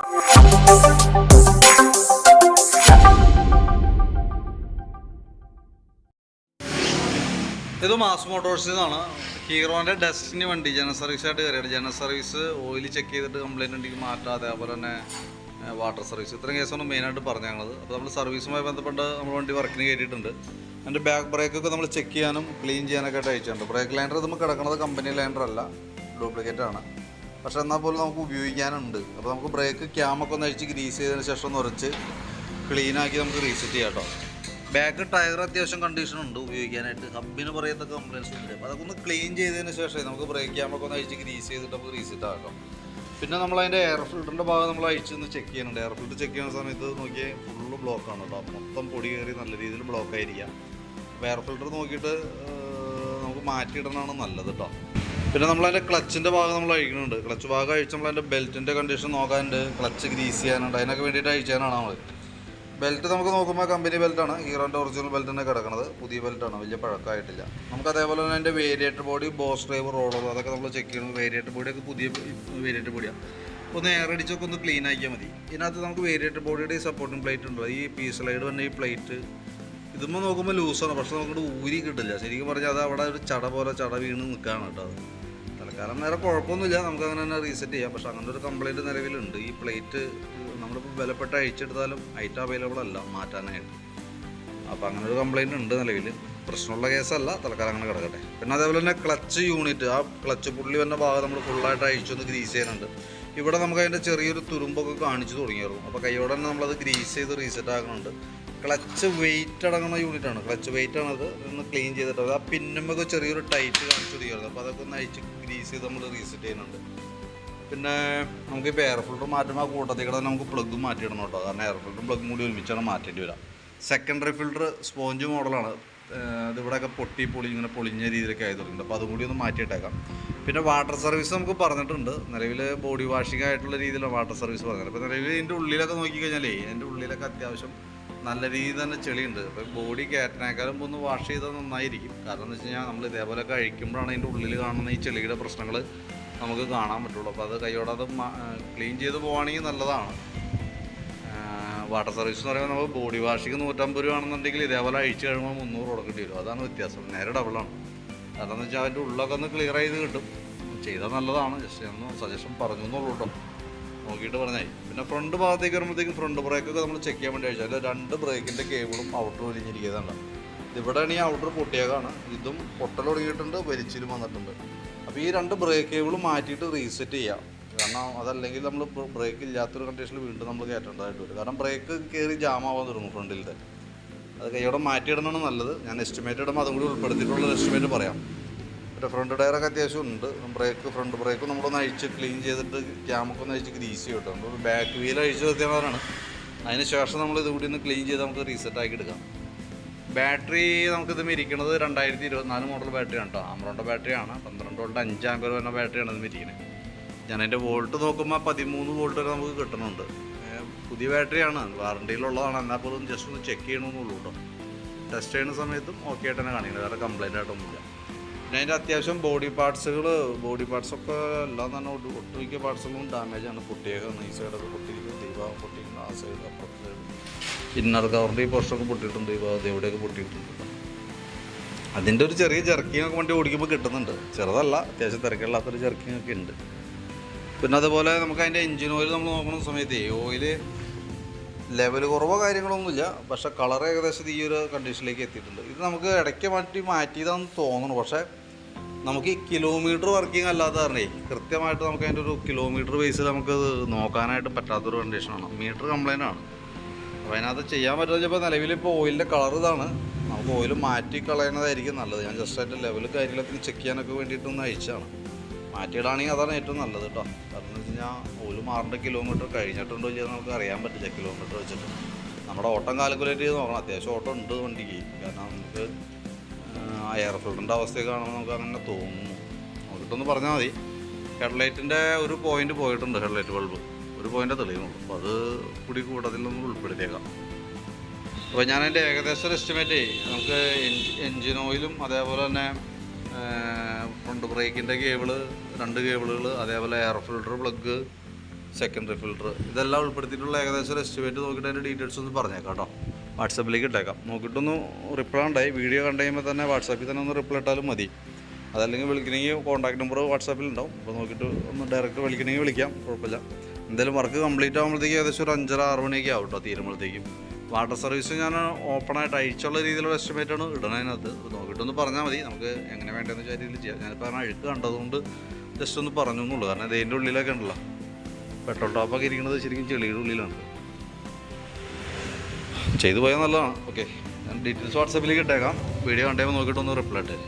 ഇത് മാസ് മോട്ടോഴ്സിൽ നിന്നാണ്. ഹീറോൻ്റെ ഡെസ്റ്റിനി വണ്ടി ജനറൽ സർവീസായിട്ട് കയറിയാണ്. ജനറൽ സർവീസ്, ഓയിൽ ചെക്ക് ചെയ്തിട്ട് കംപ്ലയിൻ്റ് ഉണ്ടെങ്കിൽ മാറ്റാം, അതേപോലെ തന്നെ വാട്ടർ സർവീസ്, ഇത്രയും കേസാണ് മെയിനായിട്ട് പറഞ്ഞു ഞങ്ങളത്. അപ്പോൾ നമ്മൾ സർവീസുമായി ബന്ധപ്പെട്ട് നമ്മൾ വണ്ടി വർക്കിന് കയറ്റിയിട്ടുണ്ട്. അതിൻ്റെ ബാക്ക് ബ്രേക്കൊക്കെ നമ്മൾ ചെക്ക് ചെയ്യാനും ക്ലീൻ ചെയ്യാനൊക്കെ ആയിട്ട് അയച്ചിട്ടുണ്ട്. ബ്രേക്ക് ലൈൻഡർ നമ്മൾ കിടക്കുന്നത് കമ്പനി ലൈൻഡർ അല്ല, ഡ്യൂപ്ലിക്കേറ്റ് ആണ്. പക്ഷേ എന്നാൽ പോലും നമുക്ക് ഉപയോഗിക്കാനുണ്ട്. അപ്പോൾ നമുക്ക് ബ്രേക്ക് ക്യാമൊക്കെ ഒന്ന് അഴിച്ച് ഗ്രീസ് ചെയ്തതിന് ശേഷം ഒന്ന് ഉറച്ച് ക്ലീനാക്കി നമുക്ക് റീസെറ്റ് ചെയ്യാം കേട്ടോ. ബാക്ക് ടയർ അത്യാവശ്യം കണ്ടീഷനുണ്ട് ഉപയോഗിക്കാനായിട്ട്. ഹബിന് പറയത്തൊക്കെ കംപ്ലയിൻസ് ഉണ്ട്. അപ്പോൾ അതൊക്കെ ഒന്ന് ക്ലീൻ ചെയ്തതിന് ശേഷം നമുക്ക് ബ്രേക്ക് ക്യാമൊക്കെ ഒന്ന് അഴിച്ച് ഗ്രീസ് ചെയ്തിട്ട് നമുക്ക് റീസെറ്റ് ആക്കാം. പിന്നെ നമ്മളതിൻ്റെ എയർ ഫിൽറ്ററിൻ്റെ ഭാഗം നമ്മൾ അഴിച്ചൊന്ന് ചെക്ക് ചെയ്യുന്നുണ്ട്. എയർ ഫിൽറ്റർ ചെക്ക് ചെയ്യുന്ന സമയത്ത് നോക്കിയാൽ ഫുള്ള് ബ്ലോക്കാണ് കേട്ടോ. മൊത്തം പൊടി കയറി നല്ല രീതിയിൽ ബ്ലോക്കായിരിക്കാം. അപ്പോൾ എയർ ഫിൽറ്റർ നോക്കിയിട്ട് നമുക്ക് മാറ്റിയിടണതാണ് നല്ലത് കേട്ടോ. പിന്നെ നമ്മളതിൻ്റെ ക്ലച്ചിൻ്റെ ഭാഗം നമ്മൾ അഴിക്കുന്നുണ്ട്. ക്ലച്ച് ഭാഗം അഴിച്ച് നമ്മളതിൻ്റെ ബെൽറ്റിൻ്റെ കണ്ടീഷൻ നോക്കാനുണ്ട്, ക്ലച്ച് ഗ്രീസ് ചെയ്യാനുണ്ട്. അതിനൊക്കെ വേണ്ടിയിട്ട് അഴിച്ചാനാണ് നമ്മൾ. ബെൽറ്റ് നമുക്ക് നോക്കുമ്പോൾ കമ്പനി ബെൽറ്റാണ്, ഹീറോൻ്റെ ഒറിജിനൽ ബെൽറ്റ് തന്നെ കിടക്കുന്നത്. പുതിയ ബെൽറ്റാണ്, വലിയ പഴക്കമായിട്ടില്ല. നമുക്ക് അതേപോലെ തന്നെ അതിൻ്റെ variator body, boss driver, roller അതൊക്കെ നമ്മൾ ചെക്ക് ചെയ്യണം. വേരിയേറ്റർ ബോഡിയൊക്കെ പുതിയ വേരിയേറ്റർ ബോഡിയാണ്. ഒന്ന് എയർ അടിച്ചൊക്കെ ഒന്ന് ക്ലീൻ ആക്കിയാൽ മതി. ഇതിനകത്ത് നമുക്ക് വേരിയേറ്റർ ബോഡിയുടെ ഈ സപ്പോർട്ടിംഗ് പ്ലേറ്റ് ഉണ്ട്. ഈ പീ സ്ലൈഡ് തന്നെ ഈ പ്ലേറ്റ് ഇതുമ്പോൾ നോക്കുമ്പോൾ ലൂസാണ്, പക്ഷെ നമുക്ക് ഊരി കിട്ടില്ല. ശരിക്കും പറഞ്ഞാൽ അത് അവിടെ ഒരു ചട വീണ് നിൽക്കുകയാണ് കേട്ടോ. അത് തൽക്കാലം നേരെ കുഴപ്പമൊന്നുമില്ല, നമുക്ക് അങ്ങനെ തന്നെ റീസെറ്റ് ചെയ്യാം. പക്ഷെ അങ്ങനെ ഒരു കംപ്ലയിൻറ്റ് നിലവിലുണ്ട്. ഈ പ്ലേറ്റ് നമ്മളിപ്പോൾ വിലപ്പെട്ട് അഴിച്ചെടുത്താലും ഐറ്റം അവൈലബിൾ അല്ല മാറ്റാനായിട്ട്. അപ്പോൾ അങ്ങനെ ഒരു കംപ്ലയിൻറ്റ് ഉണ്ട് നിലവിൽ. പ്രശ്നമുള്ള കേസല്ല, തൽക്കാലം അങ്ങനെ കിടക്കട്ടെ. പിന്നെ അതേപോലെ തന്നെ ക്ലച്ച് യൂണിറ്റ്, ആ ക്ലച്ച് പുള്ളി വന്ന ഭാഗം നമ്മൾ ഫുള്ളായിട്ട് അഴിച്ചൊന്ന് ഗ്രീസ് ചെയ്യാനുണ്ട്. ഇവിടെ നമുക്ക് അതിൻ്റെ ചെറിയൊരു തുരുമ്പൊക്കെ കാണിച്ചു തുടങ്ങിയായിരുന്നു. അപ്പോൾ കൈയോടെ തന്നെ നമ്മളത് ഗ്രീസ് ചെയ്ത് റീസെറ്റ് ആക്കുന്നുണ്ട്. ക്ലച്ച് വെയിറ്റ് അടങ്ങുന്ന യൂണിറ്റാണ്, ക്ലച്ച് വെയിറ്റ് ആണത്. ഒന്ന് ക്ലീൻ ചെയ്തിട്ട് ആ പിന്നുമ്പൊക്കെ ചെറിയൊരു ടൈറ്റ് കാണിച്ചു തുടങ്ങിയായിരുന്നു. അപ്പോൾ അതൊക്കെ ഒന്ന് അഴിച്ച് ഗ്രീസ് ചെയ്ത് നമ്മൾ റീസെറ്റ് ചെയ്യുന്നുണ്ട്. പിന്നെ നമുക്കിപ്പോൾ എയർ ഫിൽറ്റർ മാറ്റുമ്പോൾ ആ കൂട്ടത്തിൽ കൂടെ നമുക്ക് പ്ലഗ് മാറ്റിയിടണം കേട്ടോ. കാരണം എയർ ഫിൽറ്ററും പ്ലഗും കൂടി ഒരുമിച്ചാണ് മാറ്റേണ്ടി വരാം. സെക്കൻഡറി ഫിൽറ്റർ സ്പോഞ്ച് മോഡലാണ്. ഇതിവിടെയൊക്കെ ഇങ്ങനെ പൊളിഞ്ഞ രീതിയിലൊക്കെ ആയി തുടങ്ങിയിട്ടുണ്ട്. അപ്പോൾ അതും കൂടി ഒന്ന് മാറ്റിയിട്ടേക്കാം. പിന്നെ വാട്ടർ സർവീസ് നമുക്ക് പറഞ്ഞിട്ടുണ്ട്. നിലവിൽ ബോഡി വാഷിംഗ് ആയിട്ടുള്ള രീതിയിലാണ് വാട്ടർ സർവീസ് പറഞ്ഞത്. അപ്പോൾ നിലവിൽ ഇതിൻ്റെ ഉള്ളിലൊക്കെ നോക്കിക്കഴിഞ്ഞാലേ എൻ്റെ ഉള്ളിലൊക്കെ അത്യാവശ്യം നല്ല രീതിയിൽ തന്നെ ചെളിയുണ്ട്. അപ്പോൾ ബോഡി കയറ്റിനേക്കാളും ഒന്ന് വാഷ് ചെയ്താൽ നന്നായിരിക്കും. കാരണം എന്ന് വെച്ച് കഴിഞ്ഞാൽ നമ്മൾ ഇതേപോലെയൊക്കെ അഴിക്കുമ്പോഴാണ് അതിൻ്റെ ഉള്ളിൽ കാണുന്ന ഈ ചെളിയുടെ പ്രശ്നങ്ങൾ നമുക്ക് കാണാൻ പറ്റുള്ളൂ. അപ്പോൾ അത് കൈയോടെ അത് ക്ലീൻ ചെയ്ത് പോവുകയാണെങ്കിൽ നല്ലതാണ്. വാട്ടർ സർവീസ് എന്ന് പറയുമ്പോൾ നമുക്ക് ബോഡി വാഷിങ് 150 രൂപയാണെന്നുണ്ടെങ്കിൽ ഇതേപോലെ അഴിച്ച് കഴിയുമ്പോൾ 300 കൊടുക്കേണ്ടി വരും. അതാണ് വ്യത്യാസം, നേരെ ഡബിളാണ്. കാരണം എന്ന് വെച്ചാൽ അതിൻ്റെ ഉള്ളൊക്കെ ഒന്ന് ക്ലിയർ ചെയ്ത് കിട്ടും. ചെയ്താൽ നല്ലതാണ്. ജസ്റ്റ് ഒന്ന് സജഷൻ പറഞ്ഞു എന്നുള്ളൂ കേട്ടോ, നോക്കിയിട്ട് പറഞ്ഞാൽ. പിന്നെ ഫ്രണ്ട് ഭാഗത്തേക്ക് വരുമ്പോഴത്തേക്കും ഫ്രണ്ട് ബ്രേക്കൊക്കെ നമ്മൾ ചെക്ക് ചെയ്യാൻ വേണ്ടി അയച്ചാൽ 2 ബ്രേക്കിൻ്റെ കേബിളും ഔട്ടർ വലിഞ്ഞിരിക്കുന്നതാണ്. ഇവിടെയാണ് ഈ ഔട്ടർ പൊട്ടിയേക്കാണ്. ഇതും പൊട്ടൽ തുടങ്ങിയിട്ടുണ്ട്, വലിച്ചിലും വന്നിട്ടുണ്ട്. അപ്പോൾ ഈ 2 ബ്രേക്ക് കേബിൾ മാറ്റിയിട്ട് റീസെറ്റ് ചെയ്യാം. കാരണം അതല്ലെങ്കിൽ നമ്മൾ ബ്രേക്ക് ഇല്ലാത്തൊരു കണ്ടീഷനിൽ വീണ്ടും നമ്മൾ കയറ്റേണ്ടതായിട്ട് വരും. കാരണം ബ്രേക്ക് കയറി ജാമാവാൻ തുടങ്ങും ഫ്രണ്ടിലത്തെ. അത് കൈയോടെ മാറ്റിയിടണമാണ് നല്ലത്. ഞാൻ എസ്റ്റിമേറ്റ് ഇടുമ്പോൾ അതും കൂടി ഉൾപ്പെടുത്തിയിട്ടുള്ള എസ്റ്റിമേറ്റ് പറയാം. പിന്നെ ഫ്രണ്ട് ടയറൊക്കെ അത്യാവശ്യം ഉണ്ട്. ഫ്രണ്ട് ബ്രേക്ക് നമ്മളൊന്ന് അഴിച്ച് ക്ലീൻ ചെയ്തിട്ട് ക്യാമൊക്കെ ഒന്ന് അഴിച്ച് ഗ്രീസ് ചെയ്യും കേട്ടോ. നമ്മൾ ബാക്ക് വീൽ അഴിച്ച് നിർത്തിയതാണ്. അതിന് ശേഷം നമ്മൾ ഇതുകൂടി ഒന്ന് ക്ലീൻ ചെയ്ത് നമുക്ക് റീസെറ്റ് ആക്കി എടുക്കാം. ബാറ്ററി നമുക്കിത് ഇരിക്കുന്നത് 2024 മോഡൽ ബാറ്ററിയാണ് കേട്ടോ. ആമറോണിൻ്റെ ബാറ്ററിയാണ്. 12 വോൾട്ട് 5 ആമ്പയർ വരുന്ന ബാറ്ററിയാണ് ഇത് ഇരിക്കുന്നത്. ഞാനതിൻ്റെ വോൾട്ട് നോക്കുമ്പോൾ 13 വോൾട്ട് വരെ നമുക്ക് കിട്ടുന്നുണ്ട്. പുതിയ ബാറ്ററിയാണ്, വാറണ്ടിയിലുള്ളതാണ്. എന്നാൽ പോലും ജസ്റ്റ് ഒന്ന് ചെക്ക് ചെയ്യണമെന്നുള്ളൂ കേട്ടോ. ടെസ്റ്റ് ചെയ്യുന്ന സമയത്തും ഓക്കെ ആയിട്ട് തന്നെ കാണിക്കുന്നത്, വേറെ കംപ്ലയിൻ്റ് ആയിട്ടൊന്നുമില്ല. പിന്നെ അതിൻ്റെ അത്യാവശ്യം ബോഡി പാർട്സൊക്കെ എല്ലാം തന്നെ ഒട്ടുമിക്ക പാർട്സുകളും ഡാമേജാണ്. പൊട്ടിയേക്കാണ്. ഈ സൈഡൊക്കെ പൊട്ടിയിരിക്കും, ദീപാവം പൊട്ടിയിട്ടുണ്ട്. ആ സൈഡ് അപ്പുറത്തെ സൈഡ് ഇന്നർ കവറിൻ്റെ ഈ പോർഷനൊക്കെ പൊട്ടിയിട്ടുണ്ട്, ദീപാവം എവിടെയൊക്കെ പൊട്ടിയിട്ടുണ്ട്. അതിൻ്റെ ഒരു ചെറിയ ജെർക്കിങ്ങൊക്കെ വണ്ടി ഓടിക്കുമ്പോൾ കിട്ടുന്നുണ്ട്. ചെറുതല്ല, അത്യാവശ്യം തിരക്കില്ലാത്തൊരു ജെർക്കിങ്ങൊക്കെ ഉണ്ട്. പിന്നെ അതുപോലെ നമുക്ക് അതിൻ്റെ എൻജിൻ ഓയിൽ നമ്മൾ നോക്കുന്ന സമയത്ത് ഓയിൽ ലെവൽ കുറവോ കാര്യങ്ങളൊന്നുമില്ല. പക്ഷേ കളർ ഏകദേശം ഈ ഒരു കണ്ടീഷനിലേക്ക് എത്തിയിട്ടുണ്ട്. ഇത് നമുക്ക് ഇടയ്ക്ക് മാറ്റിയതാണെന്ന് തോന്നുന്നു. പക്ഷേ നമുക്ക് ഈ കിലോമീറ്റർ വർക്കിംഗ് അല്ലാതെ പറഞ്ഞേ കൃത്യമായിട്ട് നമുക്ക് അതിൻ്റെ ഒരു കിലോമീറ്റർ ബേസിൽ നമുക്കത് നോക്കാനായിട്ട് പറ്റാത്തൊരു കണ്ടീഷനാണ്. മീറ്റർ കംപ്ലൈൻ്റ് ആണ്. അപ്പോൾ അതിനകത്ത് ചെയ്യാൻ പറ്റുന്ന ചിലപ്പോൾ നിലവിലിപ്പോൾ ഓയിലിൻ്റെ കളർ ഇതാണ്. നമുക്ക് ഓയിൽ മാറ്റി കളയുന്നതായിരിക്കും നല്ലത്. ഞാൻ ജസ്റ്റ് ആയിട്ട് ലെവൽ കാര്യങ്ങളൊക്കെ ചെക്ക് ചെയ്യാനൊക്കെ വേണ്ടിയിട്ടൊന്ന് അയച്ചാണ്. മാറ്റിയിടാണെങ്കിൽ അതാണ് ഏറ്റവും നല്ലത് കേട്ടോ. കാരണം എന്ന് വെച്ച് കഴിഞ്ഞാൽ ഓയിൽ മാറേണ്ട കിലോമീറ്റർ കഴിഞ്ഞിട്ടുണ്ടോ ഇല്ലയോ നമുക്ക് അറിയാൻ പറ്റില്ല കിലോമീറ്റർ വെച്ചിട്ട്. നമ്മുടെ ഓട്ടം കാൽക്കുലേറ്റ് ചെയ്ത് നോക്കണം. അത്യാവശ്യം ഓട്ടം ഉണ്ട് വണ്ടിക്ക്. കാരണം നമുക്ക് ആ എയർ ഫിൽറ്ററിൻ്റെ അവസ്ഥയൊക്കെ കാണുമ്പോൾ നമുക്ക് അങ്ങനെ തോന്നുന്നു. നോക്കിയിട്ടൊന്ന് പറഞ്ഞാൽ മതി. ഹെഡ്ലൈറ്റിൻ്റെ ഒരു പോയിൻ്റ് പോയിട്ടുണ്ട്, ഹെഡ്ലൈറ്റ് ബൾബ് ഒരു പോയിൻ്റ് തെളിയുന്നുള്ളൂ. അപ്പോൾ അത് കൂട്ടത്തിലൊന്നും ഉൾപ്പെടുത്തിയേക്കാം. അപ്പോൾ ഞാനതിൻ്റെ ഏകദേശം ഒരു എസ്റ്റിമേറ്റ് നമുക്ക് എൻജിൻ ഓയിലും അതേപോലെ തന്നെ ഫ്രണ്ട് ബ്രേക്കിൻ്റെ കേബിള് 2 കേബിളുകൾ, അതേപോലെ air filter plug, secondary filter, ഇതെല്ലാം ഉൾപ്പെടുത്തിയിട്ടുള്ള ഏകദേശം ഒരു എസ്റ്റിമേറ്റ് നോക്കിയിട്ട് അതിൻ്റെ ഡീറ്റെയിൽസ് ഒന്ന് പറഞ്ഞേക്കാം കേട്ടോ. വാട്സപ്പിലേക്ക് ഇട്ടേക്കാം. നോക്കിയിട്ടൊന്ന് റിപ്ലൈ ഉണ്ടായി, വീഡിയോ കണ്ടു കഴിയുമ്പോൾ തന്നെ വാട്സാപ്പിൽ തന്നെ ഒന്ന് റിപ്ലൈ ഇട്ടാലും മതി. അതല്ലെങ്കിൽ വിളിക്കണമെങ്കിൽ കോൺടാക്ട് നമ്പർ വാട്സാപ്പിൽ ഉണ്ടാവും. അപ്പോൾ നോക്കിയിട്ട് ഒന്ന് ഡയറക്റ്റ് വിളിക്കണമെങ്കിൽ വിളിക്കാം, കുഴപ്പമില്ല. എന്തായാലും വർക്ക് കംപ്ലീറ്റ് ആകുമ്പോഴത്തേക്ക് ഏകദേശം ഒരു 5:30-6 മണിയൊക്കെ ആവും കേട്ടോ തീരുമ്പോഴത്തേക്കും. വാട്ടർ സർവീസ് ഞാൻ ഓപ്പണായിട്ട് അഴിച്ചുള്ള രീതിയിലുള്ള എസ്റ്റിമേറ്റാണ് ഇടണതിനകത്ത്. നോക്കിയിട്ടൊന്ന് പറഞ്ഞാൽ മതി, നമുക്ക് എങ്ങനെ വേണ്ടതെന്ന് വെച്ചാൽ രീതിയിൽ ചെയ്യാം. ഞാനിപ്പോൾ കാരണം അഴുക്ക് കണ്ടതുകൊണ്ട് ജസ്റ്റ് ഒന്ന് പറഞ്ഞു എന്നുള്ളൂ. കാരണം ഇതിൻ്റെ ഉള്ളിലൊക്കെ ഉണ്ടല്ലോ, പെട്രോൾ ടോപ്പൊക്കെ ഇരിക്കുന്നത് ശരിക്കും ചെളിയുടെ ഉള്ളിലാണ്. ചെയ്തു പോയാൽ നല്ലതാണ്. ഓക്കെ, ഞാൻ ഡീറ്റെയിൽസ് വാട്സാപ്പിലേക്ക് ഇട്ടേക്കാം. വീഡിയോ കണ്ടുമ്പോൾ നോക്കിയിട്ടൊന്ന് റിപ്ലൈ ഇട്ടേ.